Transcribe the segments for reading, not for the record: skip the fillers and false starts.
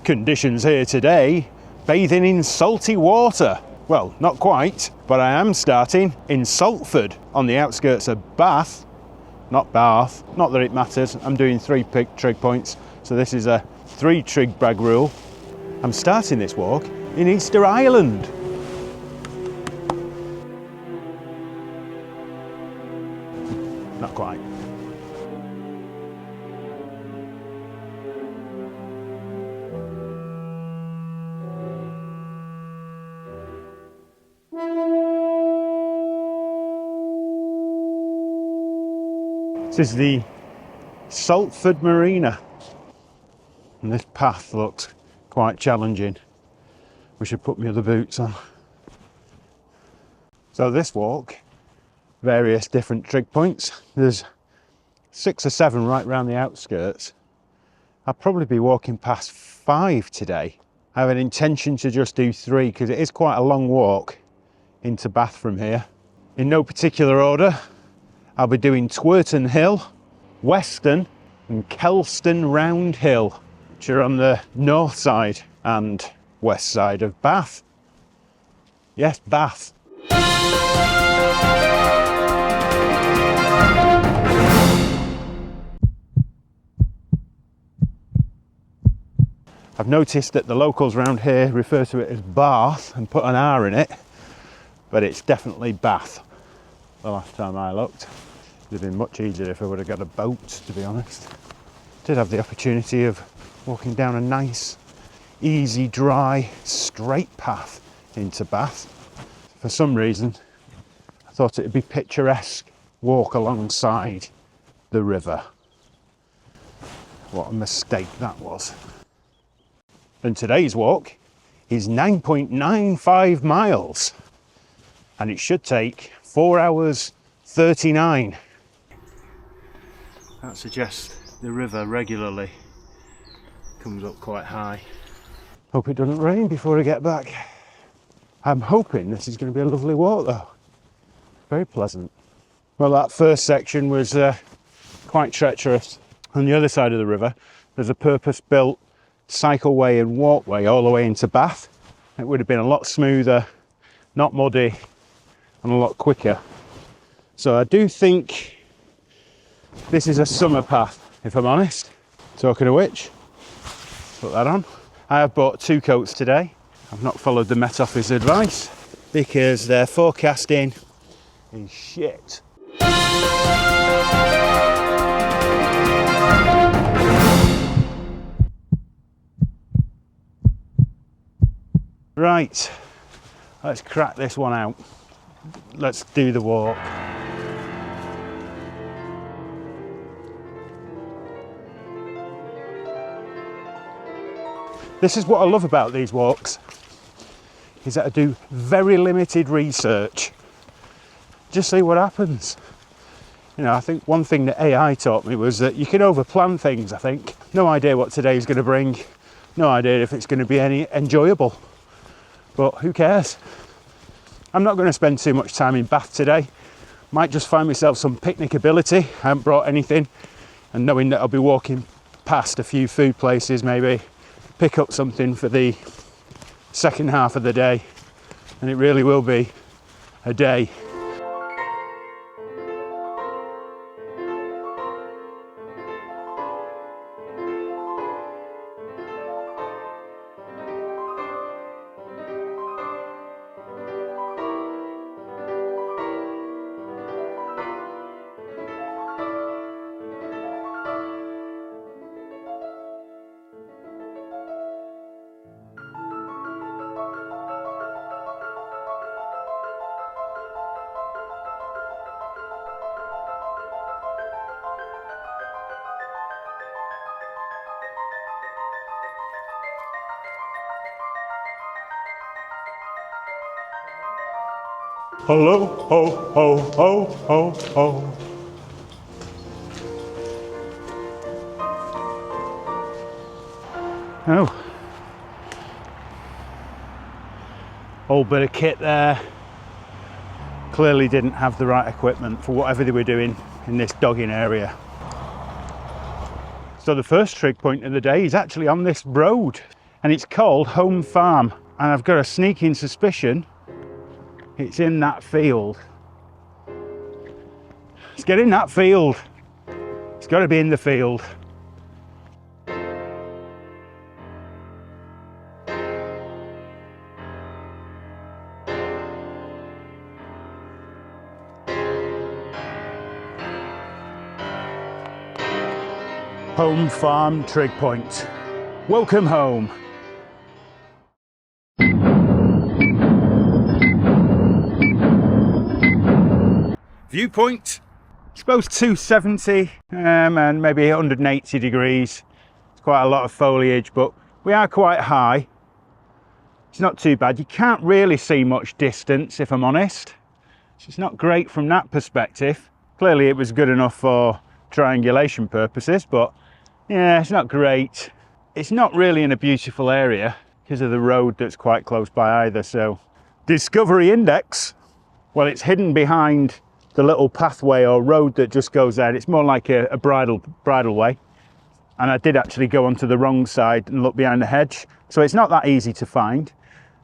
Conditions here today, bathing in salty water. Well, not quite, but I am starting in Salford on the outskirts of Bath, not Bath, not that it matters. I'm doing 3 trig points, so this is a 3 trig bag rule. I'm starting this walk in Easter Island. Not quite. This is the Salford Marina, and this path looks quite challenging. We should put my other boots on. So this walk, various different trig points. There's 6 or 7 right around the outskirts. I'll probably be walking past 5 today. I have an intention to just do 3 because it is quite a long walk into Bath from here. In no particular order, I'll be doing Twerton Hill, Weston and Kelston Round Hill, which are on the north side and west side of Bath. Yes, Bath. I've noticed that the locals around here refer to it as Bath and put an R in it, but it's definitely Bath. The last time I looked, it would have been much easier if I would have got a boat, to be honest. Did have the opportunity of walking down a nice, easy, dry, straight path into Bath. For some reason, I thought it'd be picturesque, walk alongside the river. What a mistake that was. And today's walk is 9.95 miles, and it should take 4 hours 39. That suggests the river regularly comes up quite high. Hope it doesn't rain before I get back. I'm hoping this is going to be a lovely walk though. Very pleasant. Well, that first section was quite treacherous. On the other side of the river, there's a purpose-built cycleway and walkway all the way into Bath. It would have been a lot smoother, not muddy, and a lot quicker. So I do think this is a summer path, if I'm honest. Talking of which, put that on. I have bought 2 coats today. I've not followed the Met Office advice because their forecasting is shit. Right, let's crack this one out. Let's do the walk. This is what I love about these walks, is that I do very limited research. Just see what happens. You know, I think one thing that AI taught me was that you can overplan things, I think. No idea what today's going to bring, no idea if it's going to be any enjoyable, but who cares? I'm not going to spend too much time in Bath today. Might just find myself some picnic ability. I haven't brought anything, and knowing that I'll be walking past a few food places, maybe pick up something for the second half of the day, and it really will be a day. Hello, ho, ho, ho, ho, ho. Oh. Old bit of kit there. Clearly didn't have the right equipment for whatever they were doing in this dogging area. So the first trig point of the day is actually on this road. and it's called Home Farm, and I've got a sneaking suspicion it's in that field. Let's get in that field. It's got to be in the field. Home Farm, Trig Point. Welcome home. Viewpoint, I suppose 270 and maybe 180 degrees. It's quite a lot of foliage, but we are quite high. It's not too bad. You can't really see much distance, if I'm honest. So it's not great from that perspective. Clearly it was good enough for triangulation purposes, but yeah, it's not great. It's not really in a beautiful area because of the road that's quite close by either. So Discovery Index, well, it's hidden behind the little pathway or road that just goes there. It's more like a bridle way, and I did actually go onto the wrong side and look behind the hedge, so it's not that easy to find.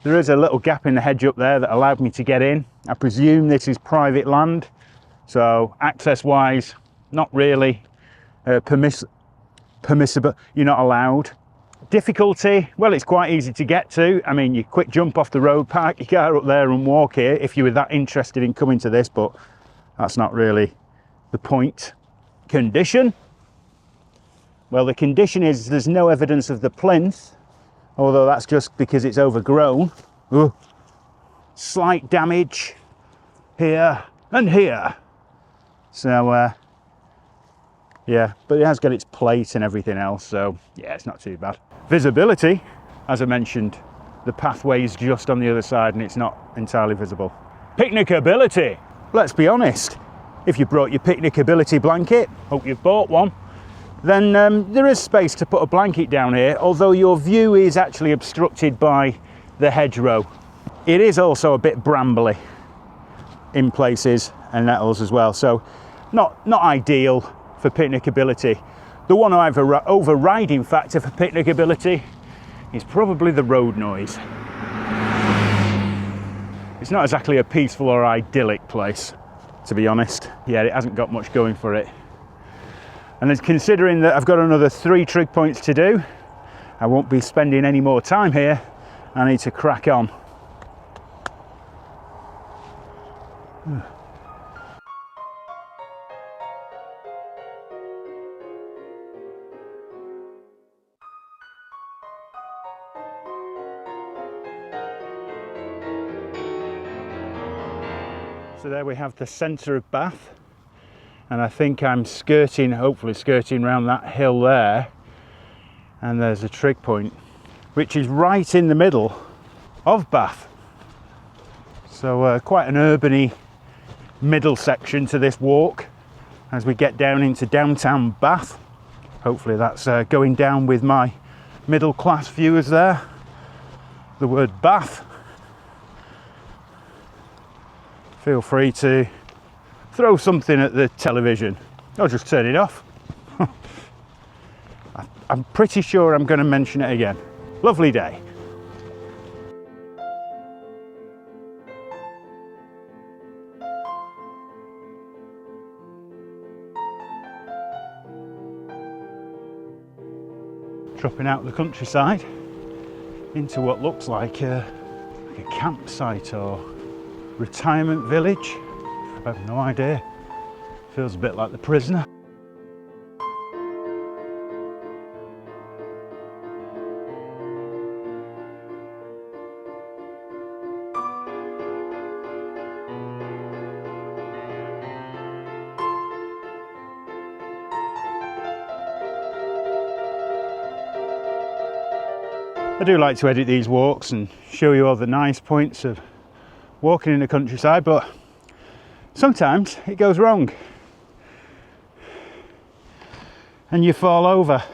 There is a little gap in the hedge up there that allowed me to get in. I presume this is private land, so access wise not really permissible. You're not allowed. Difficulty, well, it's quite easy to get to. I mean, you quick jump off the road, park your car up there and walk here if you were that interested in coming to this, but that's not really the point. Condition, well, the condition is there's no evidence of the plinth, although that's just because it's overgrown. Ooh. Slight damage here and here, so yeah, but it has got its plate and everything else, so yeah, it's not too bad. Visibility, as I mentioned, the pathway is just on the other side and it's not entirely visible. Picnicability, let's be honest, if you brought your picnicability blanket, hope you've bought one, then there is space to put a blanket down here, although your view is actually obstructed by the hedgerow. It is also a bit brambly in places and nettles as well, so not ideal for picnicability. The one overriding factor for picnicability is probably the road noise. It's not exactly a peaceful or idyllic place, to be honest. Yeah, it hasn't got much going for it. And then considering that I've got another 3 trig points to do, I won't be spending any more time here. I need to crack on. So there we have the centre of Bath, and I think I'm hopefully skirting around that hill there, and there's a trig point which is right in the middle of Bath. So quite an urban-y middle section to this walk as we get down into downtown Bath. Hopefully that's going down with my middle class viewers there. The word Bath. Feel free to throw something at the television or just turn it off. I'm pretty sure I'm going to mention it again. Lovely day. Dropping out the countryside into what looks like a campsite or retirement village. I have no idea. Feels a bit like The Prisoner. I do like to edit these walks and show you all the nice points of walking in the countryside, but sometimes it goes wrong and you fall over.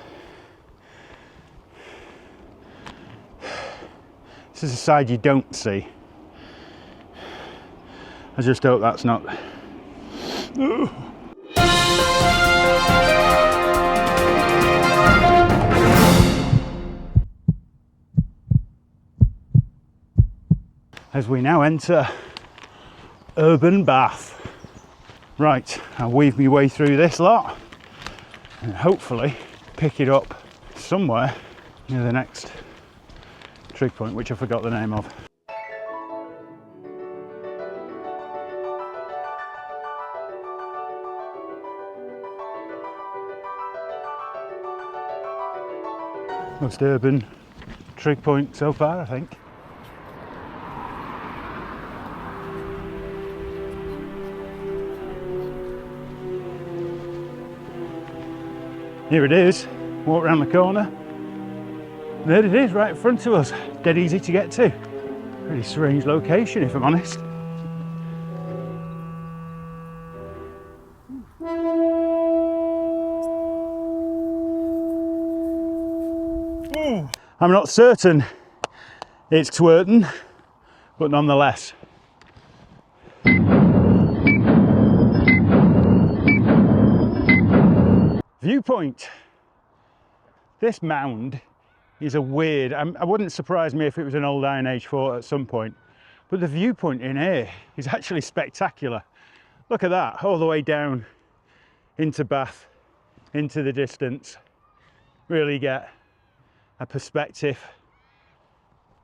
This is a side you don't see. I just hope that's not... as we now enter urban Bath. Right, I'll weave my way through this lot and hopefully pick it up somewhere near the next Trig Point, which I forgot the name of. Most urban Trig Point so far, I think. Here it is, walk around the corner. There it is, right in front of us. Dead easy to get to. Pretty strange location, if I'm honest. I'm not certain it's Twerton, but nonetheless. Viewpoint. This mound is a weird, I wouldn't surprise me if it was an old Iron Age fort at some point, but the viewpoint in here is actually spectacular. Look at that, all the way down into Bath, into the distance. Really get a perspective.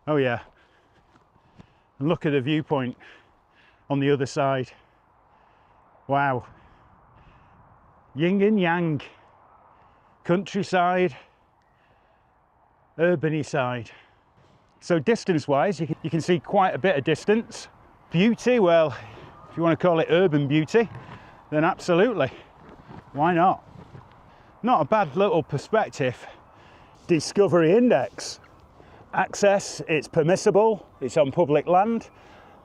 Oh yeah. And look at the viewpoint on the other side. Wow. Yin and yang. Countryside, urbany side. So distance wise, you can see quite a bit of distance. Beauty, well, if you want to call it urban beauty, then absolutely. Why not? Not a bad little perspective. Discovery index. Access, it's permissible, it's on public land.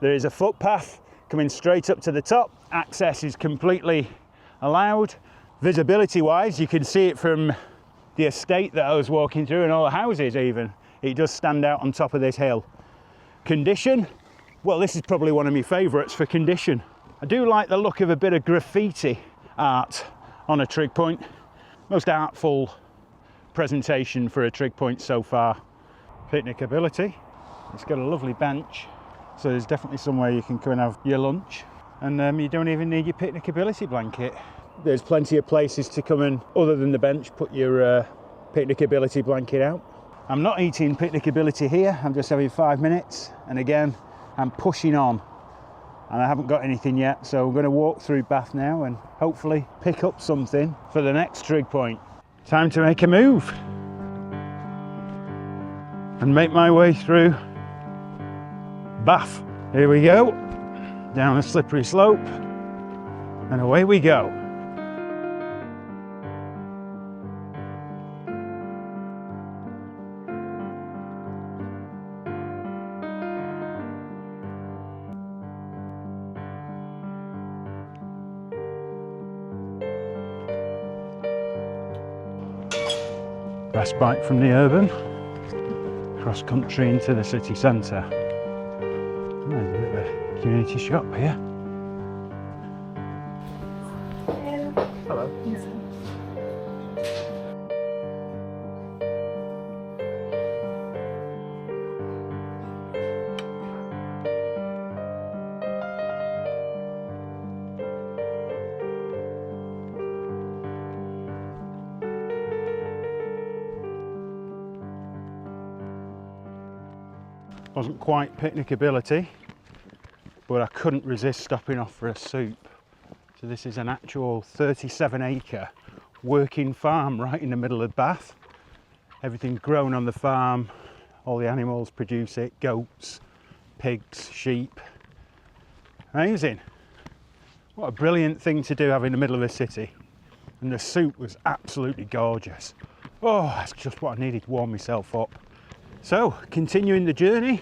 There is a footpath coming straight up to the top. Access is completely allowed. Visibility wise, you can see it from the estate that I was walking through and all the houses even. It does stand out on top of this hill. Condition, well, this is probably one of my favourites for condition. I do like the look of a bit of graffiti art on a Trig Point. Most artful presentation for a Trig Point so far. Picnicability, it's got a lovely bench, so there's definitely somewhere you can come and have your lunch, and you don't even need your picnicability blanket. There's plenty of places to come and, other than the bench, put your picnicability blanket out. I'm not eating picnicability here, I'm just having 5 minutes, and again, I'm pushing on, and I haven't got anything yet, so I'm going to walk through Bath now and hopefully pick up something for the next Trig Point. Time to make a move and make my way through Bath. Here we go, down a slippery slope, and away we go. Respite from the urban, cross country into the city centre. There's a bit of a community shop here. Hello. Wasn't quite picnicability, but I couldn't resist stopping off for a soup. So this is an actual 37-acre working farm right in the middle of Bath. Everything grown on the farm, all the animals produce it, goats, pigs, sheep. Amazing. What a brilliant thing to do, having in the middle of a city. And the soup was absolutely gorgeous. Oh, that's just what I needed to warm myself up. So, continuing the journey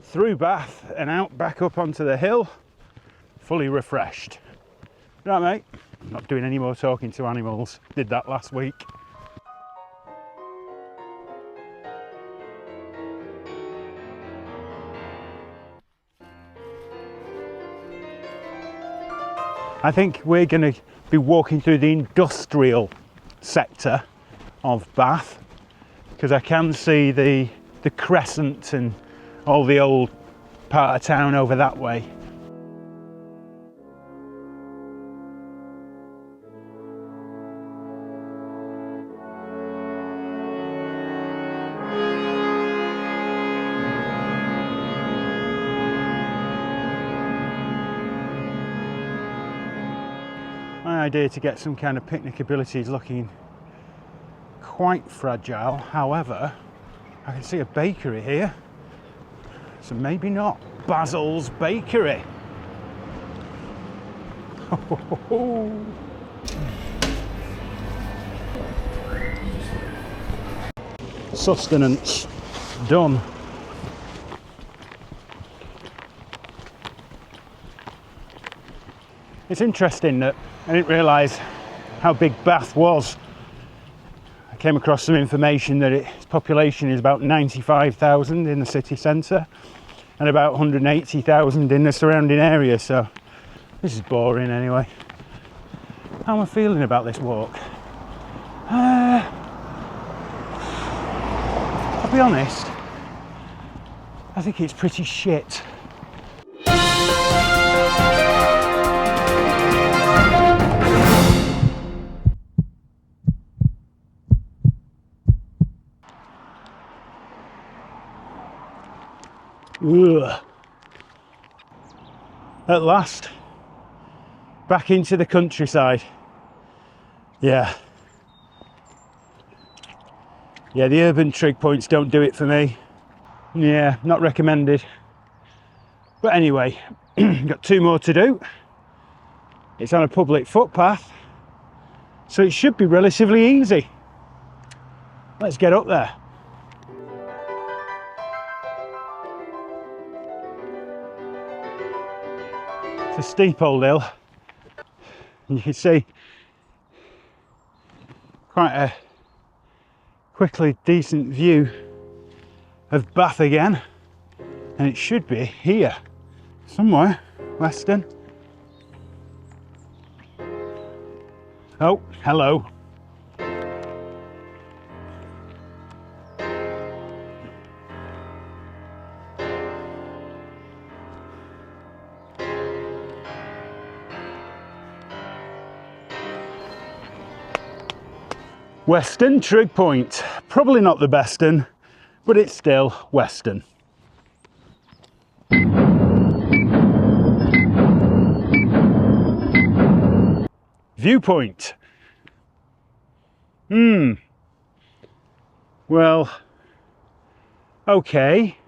through Bath and out back up onto the hill, fully refreshed. Right, mate, I'm not doing any more talking to animals. Did that last week. I think we're going to be walking through the industrial sector of Bath, because I can see the crescent and all the old part of town over that way. My idea to get some kind of picnicability is looking quite fragile. However, I can see a bakery here, so maybe not. Basil's Bakery. Sustenance done. It's interesting that I didn't realise how big Bath was. I came across some information that its population is about 95,000 in the city centre and about 180,000 in the surrounding area, so this is boring anyway. How am I feeling about this walk? I'll be honest, I think it's pretty shit. Ugh. At last, back into the countryside. Yeah, the urban trig points don't do it for me. Yeah, not recommended. But anyway, got 2 more to do. It's on a public footpath, so it should be relatively easy. Let's get up there. It's a steep old hill, and you can see quite a quickly decent view of Bath again, and it should be here somewhere. Western. Oh, hello. Western Trig Point. Probably not the bestern, but it's still Western. Viewpoint. Well, okay.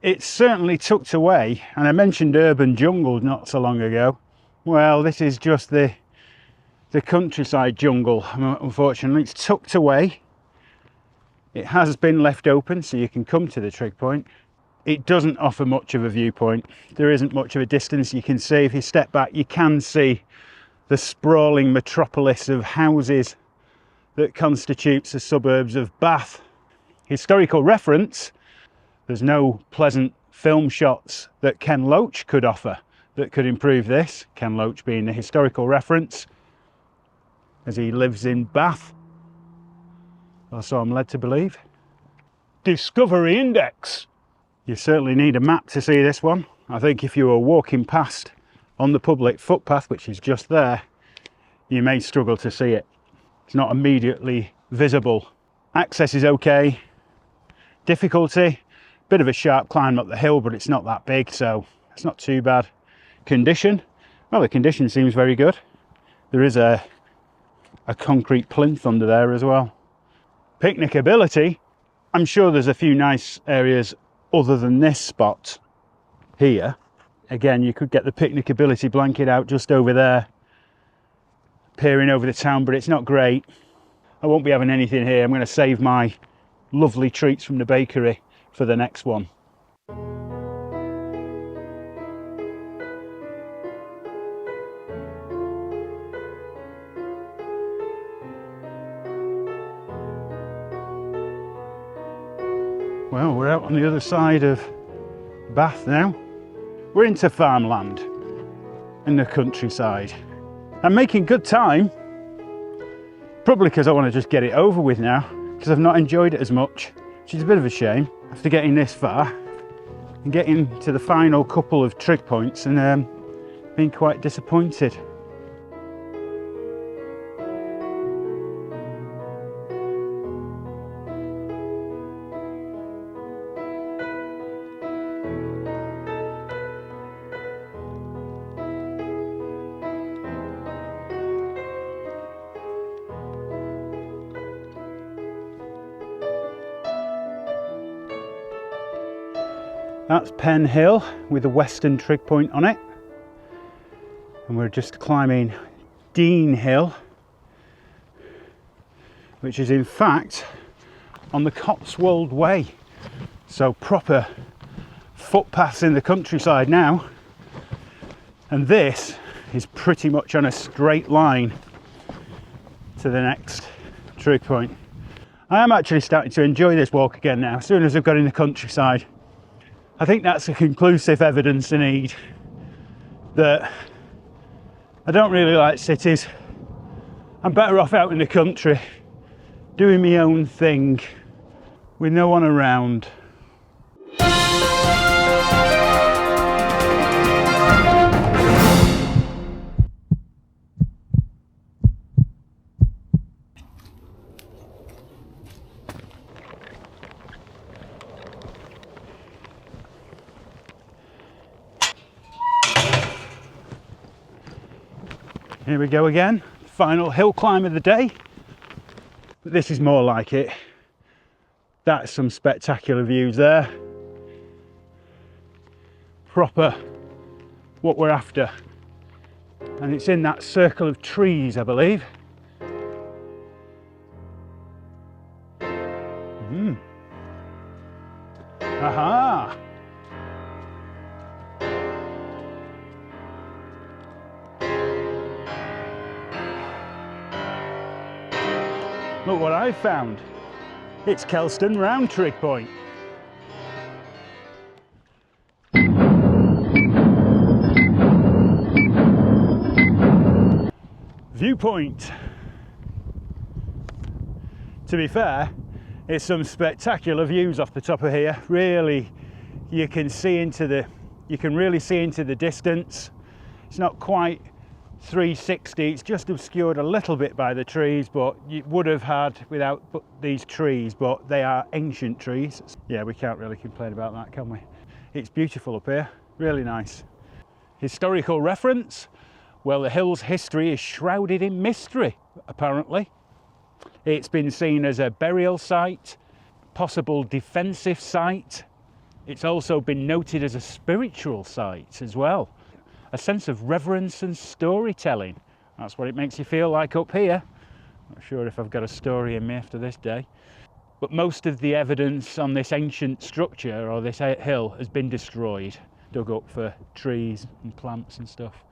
It's certainly tucked away, and I mentioned urban jungle not so long ago. Well, this is just the countryside jungle. Unfortunately, it's tucked away. It has been left open so you can come to the Trig Point. It doesn't offer much of a viewpoint. There isn't much of a distance you can see. If you step back, you can see the sprawling metropolis of houses that constitutes the suburbs of Bath. Historical reference, there's no pleasant film shots that Ken Loach could offer that could improve this. Ken Loach being the historical reference, as he lives in Bath, or so I'm led to believe. Discovery Index. You certainly need a map to see this one. I think if you were walking past on the public footpath, which is just there, you may struggle to see it. It's not immediately visible. Access is okay. Difficulty, bit of a sharp climb up the hill, but it's not that big, so it's not too bad. Condition, well, the condition seems very good. There is a concrete plinth under there as well. Picnicability, I'm sure there's a few nice areas other than this spot here. Again, you could get the picnicability blanket out just over there, peering over the town, but it's not great. I won't be having anything here. I'm going to save my lovely treats from the bakery for the next one. Well, we're out on the other side of Bath now. We're into farmland in the countryside. I'm making good time, probably because I want to just get it over with now, because I've not enjoyed it as much, which is a bit of a shame. after getting this far and getting to the final couple of trig points and being quite disappointed. That's Pen Hill with the western trig point on it, and we're just climbing Dean Hill, which is in fact on the Cotswold Way, so proper footpaths in the countryside now, and this is pretty much on a straight line to the next trig point. I am actually starting to enjoy this walk again now, as soon as I've got in the countryside. I think that's a conclusive evidence I need that I don't really like cities. I'm better off out in the country, doing my own thing, with no one around. Here we go again, final hill climb of the day. But this is more like it. That's some spectacular views there. Proper what we're after. And it's in that circle of trees, I believe. Aha! Look what I found. It's Kelston Round Trig Point. Viewpoint. To be fair, it's some spectacular views off the top of here. Really, you can really see into the distance. It's not quite 360, it's just obscured a little bit by the trees, but you would have had without these trees, but they are ancient trees. Yeah, we can't really complain about that, can we? It's beautiful up here, really nice. Historical reference? Well, the hill's history is shrouded in mystery, apparently. It's been seen as a burial site, possible defensive site. It's also been noted as a spiritual site as well. A sense of reverence and storytelling. That's what it makes you feel like up here. Not sure if I've got a story in me after this day. But most of the evidence on this ancient structure or this hill has been destroyed, dug up for trees and plants and stuff.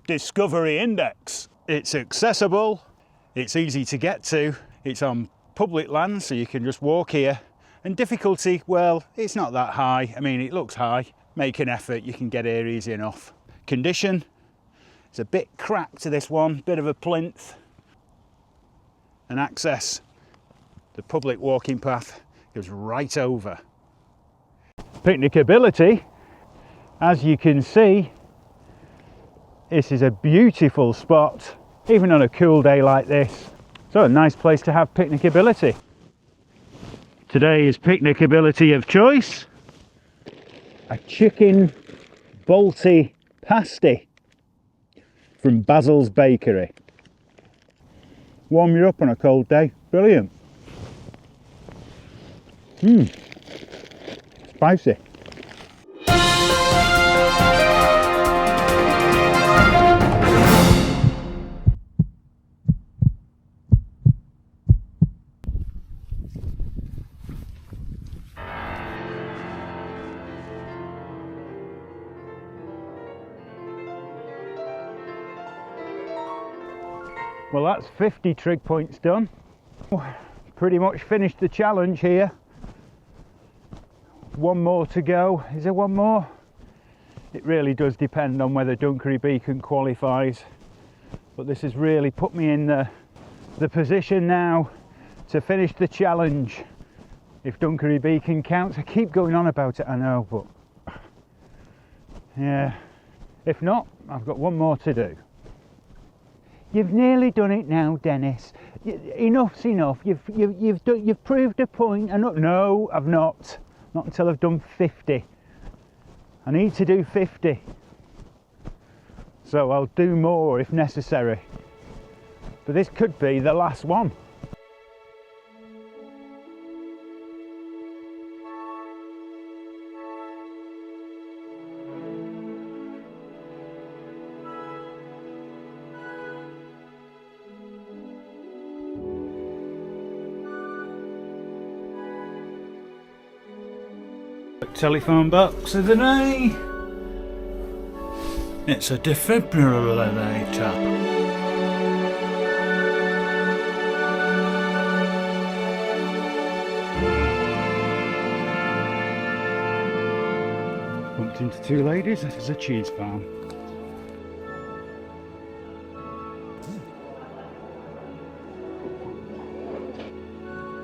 Discovery Index. It's accessible, it's easy to get to, it's on public land so you can just walk here. And difficulty, well, it's not that high. I mean, it looks high. Make an effort, you can get here easy enough. Condition, it's a bit cracked to this one, bit of a plinth. And access, the public walking path goes right over. Picnicability, as you can see, this is a beautiful spot, even on a cool day like this. So a nice place to have picnicability. Today's picnicability of choice, a Chicken Balti pasty from Basil's Bakery. Warm you up on a cold day, brilliant. Spicy. Well, that's 50 trig points done. Pretty much finished the challenge here. One more to go. Is there one more? It really does depend on whether Dunkery Beacon qualifies. But this has really put me in the position now to finish the challenge. if Dunkery Beacon counts. I keep going on about it, I know, but yeah, if not, I've got one more to do. You've nearly done it now, Dennis. Enough's enough. You've proved a point. No, I've not. Not until I've done 50. I need to do 50. So I'll do more if necessary. But this could be the last one. Telephone box of the day. It's a defibrillator. Bumped into two ladies. This is a cheese farm.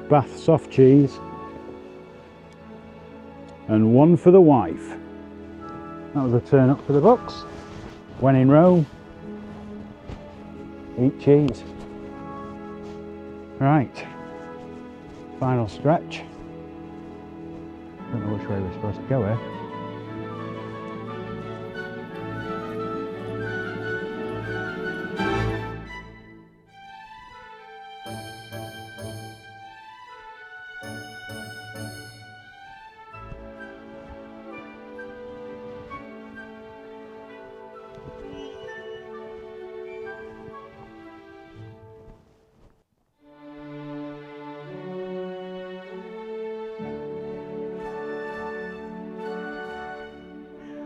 Bath soft cheese. And one for the wife. That was a turn up for the box. When in Rome, eat cheese. Right, final stretch. Don't know which way we're supposed to go here.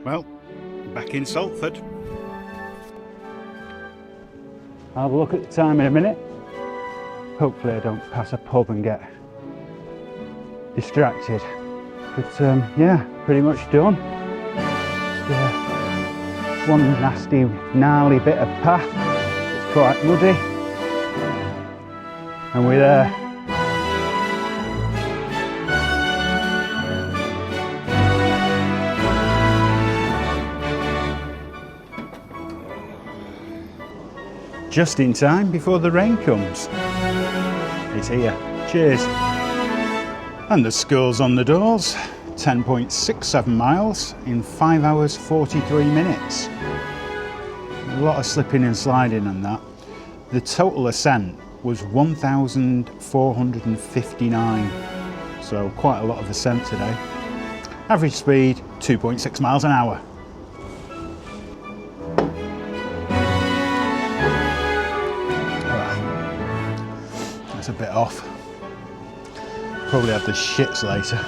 Well, back in Salford. I'll have a look at the time in a minute. Hopefully I don't pass a pub and get distracted. But yeah, pretty much done. Just, one nasty, gnarly bit of path. It's quite muddy. And we're there. Just in time before the rain comes. It's here. Cheers. And the score's on the doors. 10.67 miles in 5 hours 43 minutes. A lot of slipping and sliding on that. The total ascent was 1,459. So quite a lot of ascent today. Average speed 2.6 miles an hour. A bit off. Probably have the shits later.